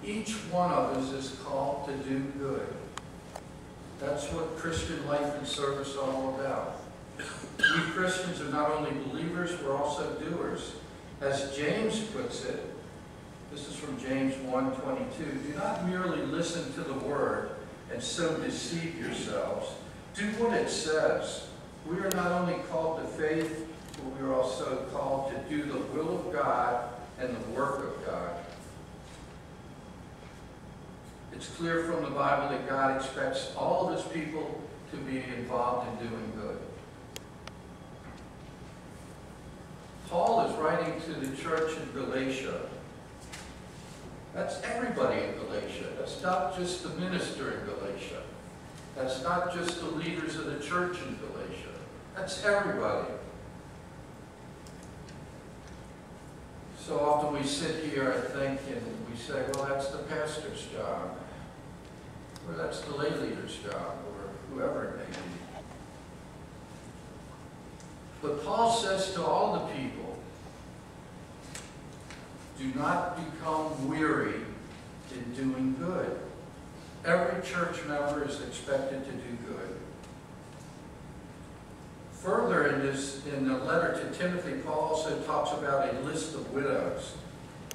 Each one of us is called to do good. That's what Christian life and service is all about. We Christians are not only believers, we're also doers. As James puts it, this is from James 1:22, do not merely listen to the word and so deceive yourselves. Do what it says. We are not only called to faith, but we are also called to do the will of God and the work of God. It's clear from the Bible that God expects all of his people to be involved in doing good. Paul is writing to the church in Galatia. That's everybody in Galatia. That's not just the minister in Galatia. That's not just the leaders of the church in Galatia. That's everybody. So often we sit here and think and we say, well, that's the pastor's job. Or that's the lay leader's job, or whoever it may be. But Paul says to all the people, do not become weary in doing good. Every church member is expected to do good. Further, in the letter to Timothy, Paul also talks about a list of widows.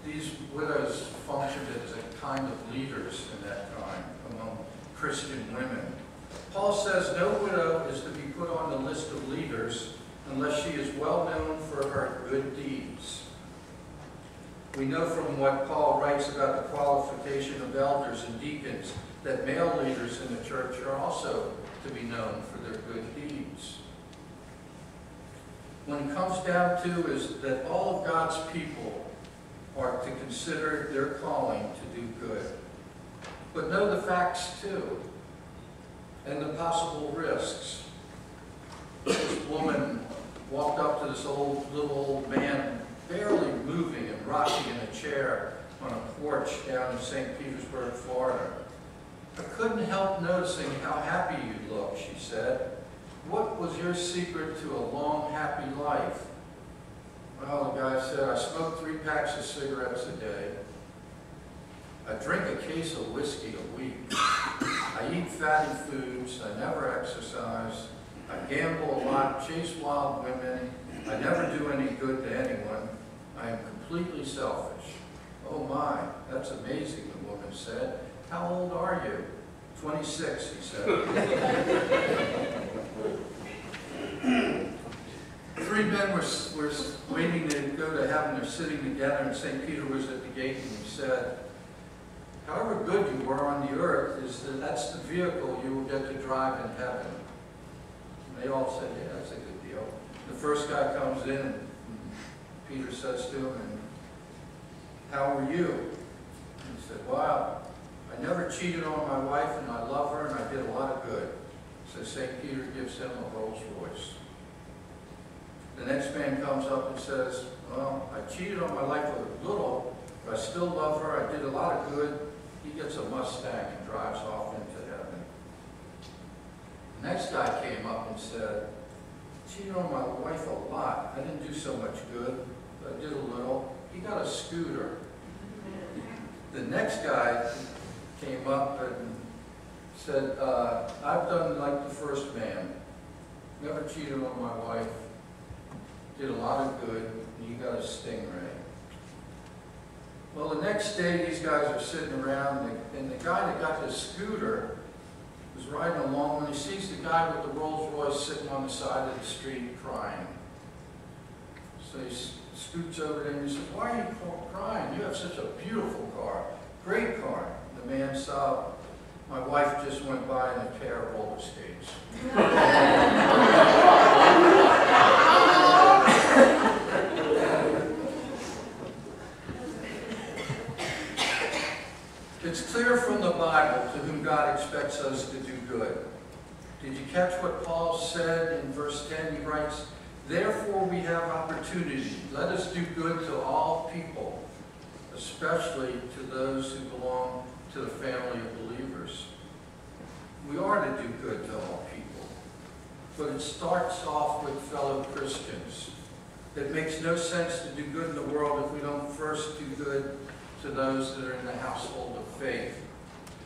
These widows functioned as a kind of leaders in that time among Christian women. Paul says no widow is to be put on the list of leaders unless she is well known for her good deeds. We know from what Paul writes about the qualification of elders and deacons that male leaders in the church are also to be known for their good deeds. What it comes down to is that all of God's people are to consider their calling to do good. But know the facts too, and the possible risks. This woman walked up to this little old man, barely moving and rocking in a chair on a porch down in St. Petersburg, Florida. I couldn't help noticing how happy you look, she said. What was your secret to a long, happy life? Well, the guy said, I smoke 3 packs of cigarettes a day. I drink a case of whiskey a week. I eat fatty foods. I never exercise. I gamble a lot, chase wild women. I never do any good to anyone. I am completely selfish. Oh my, that's amazing, the woman said. How old are you? 26, he said. 3 men were waiting to go to heaven. They're sitting together, and St. Peter was at the gate, and he said, however good you were on the earth, that's the vehicle you will get to drive in heaven. And they all said, yeah, that's a good deal. The first guy comes in, and Peter says to him, how were you? And he said, well, I never cheated on my wife, and I love her, and I did a lot of good. So St. Peter gives him a Rolls Royce. The next man comes up and says, well, I cheated on my wife a little, but I still love her. I did a lot of good. He gets a Mustang and drives off into heaven. The next guy came up and said, I cheated on my wife a lot. I didn't do so much good, but I did a little. He got a scooter. The next guy came up and said, I've done like the first man. Never cheated on my wife. Did a lot of good, and he got a Stingray. Well, the next day, these guys are sitting around, and the guy that got the scooter was riding along when he sees the guy with the Rolls Royce sitting on the side of the street crying. So he scoots over to him and he says, why are you crying? You have such a beautiful car, great car. The man sobbed, my wife just went by in a pair of roller skates. It's clear from the Bible to whom God expects us to do good. Did you catch what Paul said in verse 10? He writes, therefore we have opportunity. Let us do good to all people, especially to those who belong to the family of believers. We are to do good to all people, but it starts off with fellow Christians. It makes no sense to do good in the world if we don't first do good to those that are in the household of faith.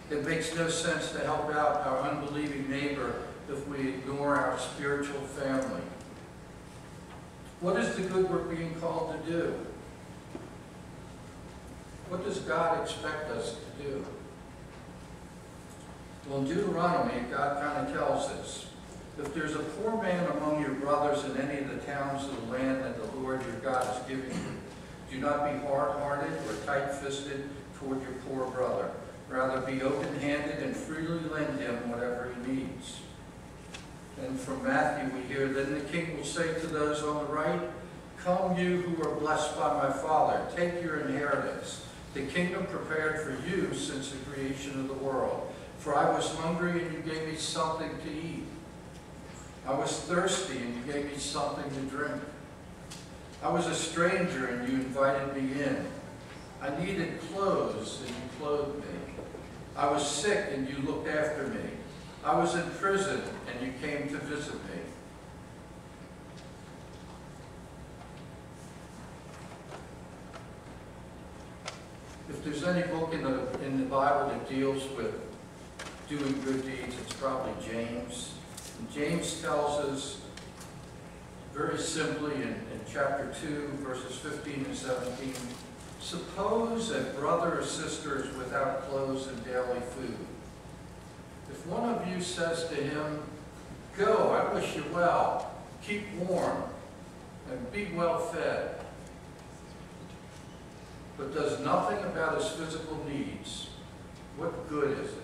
It makes no sense to help out our unbelieving neighbor if we ignore our spiritual family. What is the good we're being called to do? What does God expect us to do? Well, in Deuteronomy, God kind of tells us, if there's a poor man among your brothers in any of the towns of the land that the Lord your God is giving you, do not be hard-hearted or tight-fisted toward your poor brother. Rather, be open-handed and freely lend him whatever he needs. And from Matthew we hear, then the king will say to those on the right, come you who are blessed by my Father, take your inheritance, the kingdom prepared for you since the creation of the world. For I was hungry and you gave me something to eat. I was thirsty and you gave me something to drink. I was a stranger and you invited me in. I needed clothes and you clothed me. I was sick and you looked after me. I was in prison and you came to visit me. If there's any book in the Bible that deals with doing good deeds, it's probably James. And James tells us very simply in chapter 2, verses 15 and 17, suppose a brother or sister is without clothes and daily food. If one of you says to him, go, I wish you well, keep warm, and be well fed, but does nothing about his physical needs, what good is it?